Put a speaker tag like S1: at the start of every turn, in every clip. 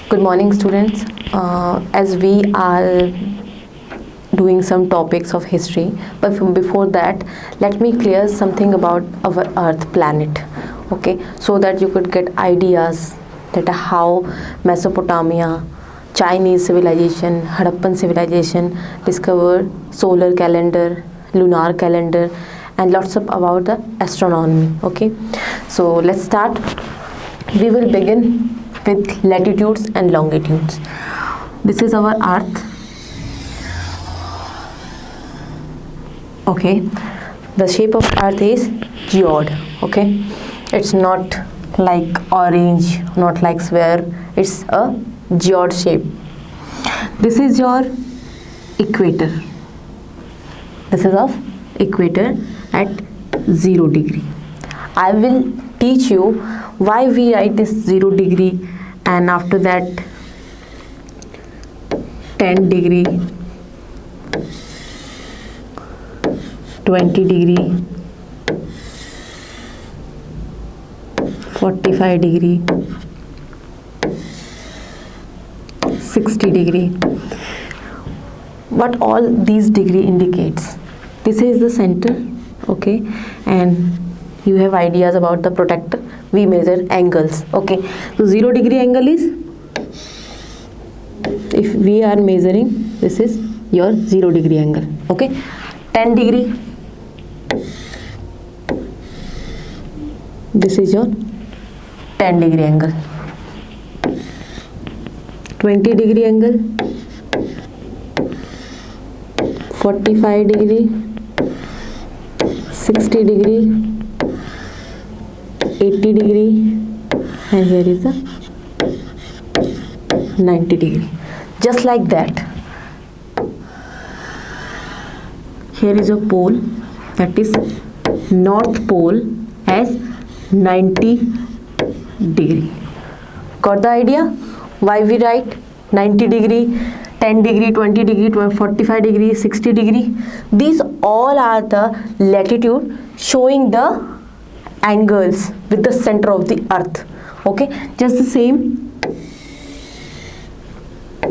S1: Good morning, students. As we are doing some topics of history, but before that, let me clear something about our Earth planet. Okay, so that you could get ideas that how Mesopotamia, Chinese civilization, Harappan civilization discovered solar calendar, lunar calendar, and lots of about the astronomy. Okay, so let's start. We will begin with latitudes and longitudes. This is our Earth. Okay, the shape of Earth is geode. Okay, it's not like orange, not like sphere. It's a geode shape. This is your equator. This is of equator at 0 degree. I will teach you why we write this 0 degree, and after that 10 degree, 20 degree, 45 degree, 60 degree. What all these degree indicates. This is the center, okay, and you have ideas about the protractor. We measure angles. Okay, so 0 degree angle is, if we are measuring, this is your 0 degree angle. Okay, 10 degree, this is your 10 degree angle. 20 degree angle, 45 degree, 60 degree, 80 degree, and here is the 90 degree. Just like that. Here is a pole, that is North Pole as 90 degree. Got the idea? Why we write 90 degree, 10 degree, 20 degree, 45 degree, 60 degree? These all are the latitude showing the angles with the center of the earth. Okay, just the same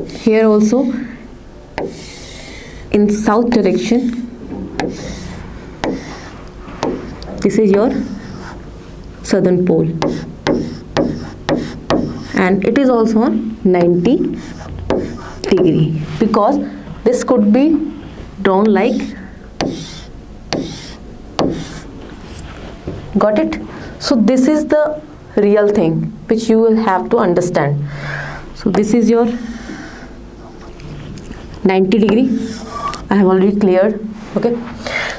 S1: here also. In south direction, this is your southern pole, and it is also on 90 degree, because this could be drawn like, got it? So this is the real thing which you will have to understand. So this is your 90 degree. I have already cleared. Okay,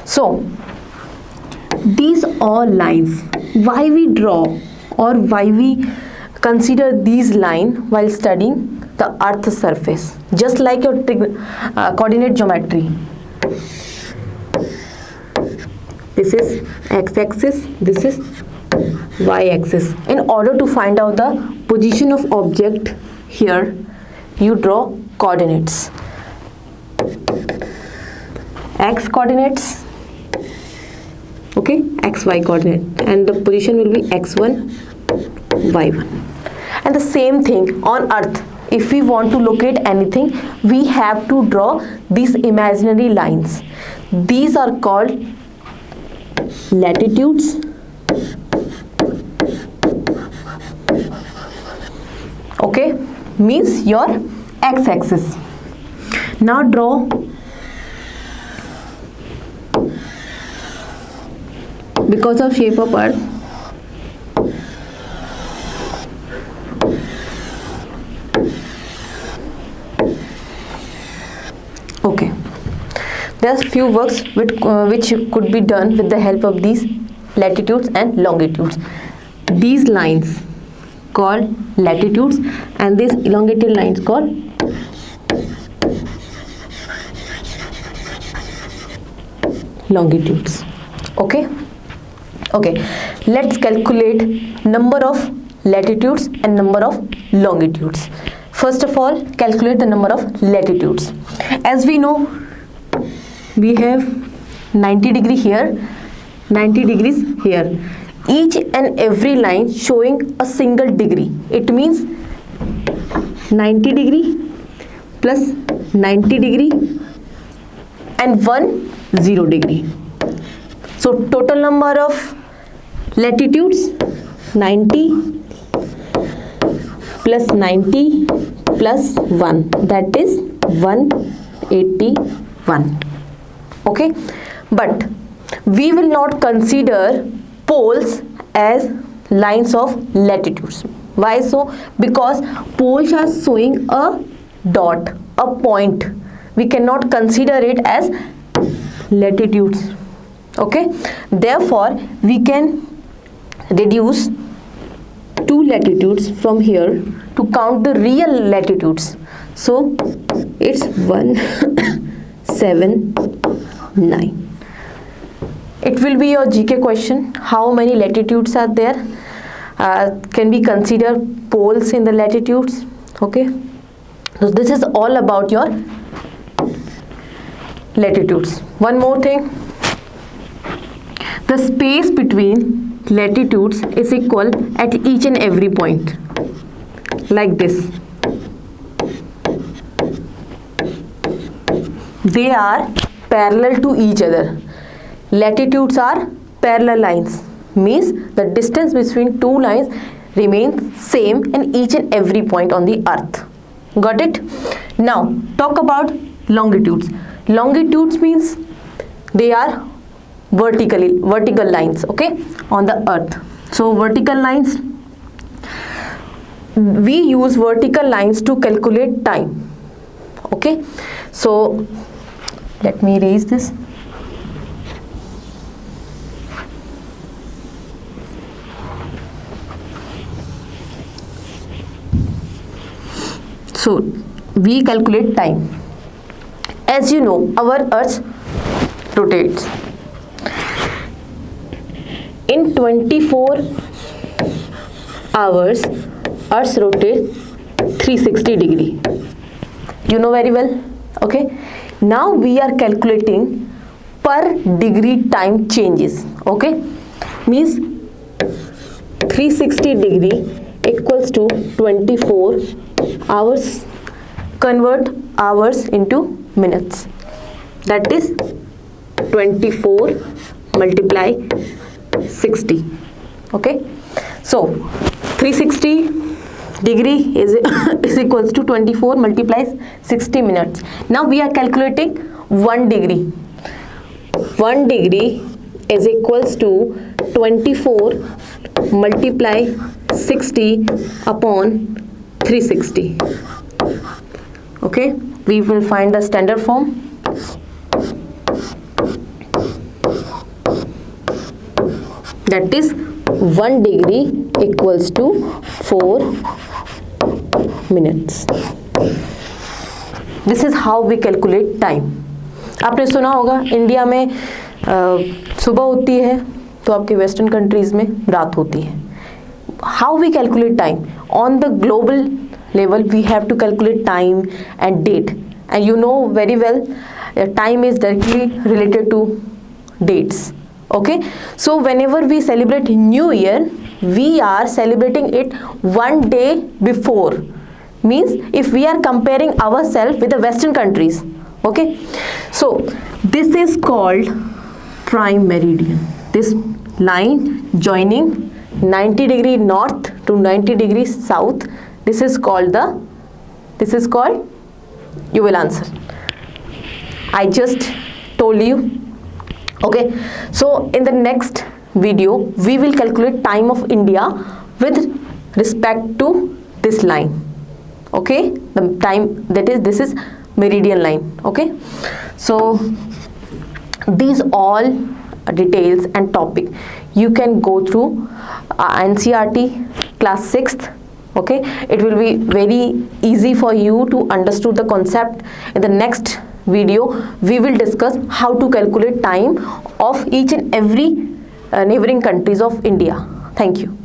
S1: so these all lines, why we draw or why we consider these lines while studying the earth's surface, just like your coordinate geometry. This is x-axis, this is y-axis. In order to find out the position of object, here you draw coordinates. X coordinates, okay, xy coordinate, and the position will be x1, y1. And the same thing on earth. If we want to locate anything, we have to draw these imaginary lines. These are called latitudes okay, means your x-axis. Now draw because of shape of earth. Okay, there's few works which could be done with the help of these latitudes and longitudes. These lines called latitudes, and these elongated lines called longitudes. Okay, let's calculate number of latitudes and number of longitudes. First of all, calculate the number of latitudes. As we know, we have 90 degree here, 90 degrees here. Each and every line showing a single degree. It means 90 degree plus 90 degree and 1 0 degree. So total number of latitudes 90 plus 90 plus 1, that is 181. Okay, but we will not consider poles as lines of latitudes. Why so? Because poles are showing a dot, a point. We cannot consider it as latitudes. Okay, therefore we can reduce 2 latitudes from here to count the real latitudes. So it's 179. It will be your GK question. How many latitudes are there? Can we consider poles in the latitudes? Okay, so this is all about your latitudes. One more thing, the space between latitudes is equal at each and every point, like this. They are parallel to each other. Latitudes are parallel lines, means the distance between two lines remains same in each and every point on the earth. Got it? Now talk about longitudes. Longitudes means they are vertical lines, okay, on the earth. So vertical lines, we use vertical lines to calculate time. Okay, so let me erase this. So we calculate time. As you know, our earth rotates. In 24 hours, earth rotates 360 degree. You know very well. Okay. Now we are calculating per degree time changes. Okay. Means 360 degree equals to 24 hours. Convert hours into minutes. That is 24 multiply 60. Okay. So 360 degree is equals to 24 multiplies 60 minutes. Now we are calculating 1 degree. 1 degree is equals to 24 multiply 60 upon 360. Okay, we will find the standard form. That is 1 degree equals to 4 minutes. This is how we calculate time. आपने सुना होगा India में सुबह होती है तो आपके western countries में रात होती है. How we calculate time? On the global level we have to calculate time and date, and you know very well time is directly related to dates. Okay, so whenever we celebrate New Year, we are celebrating it 1 day before. Means if we are comparing ourselves with the Western countries. Okay, so this is called prime meridian. This line joining 90 degree north to 90 degrees south, this is called you will answer. I just told you. Okay, so in the next video we will calculate time of India with respect to this line. Okay, the time, that is, this is meridian line. Okay, so these all details and topic you can go through NCERT class 6th. Okay, it will be very easy for you to understand the concept. In the next video we will discuss how to calculate time of each and every neighboring countries of India. Thank you.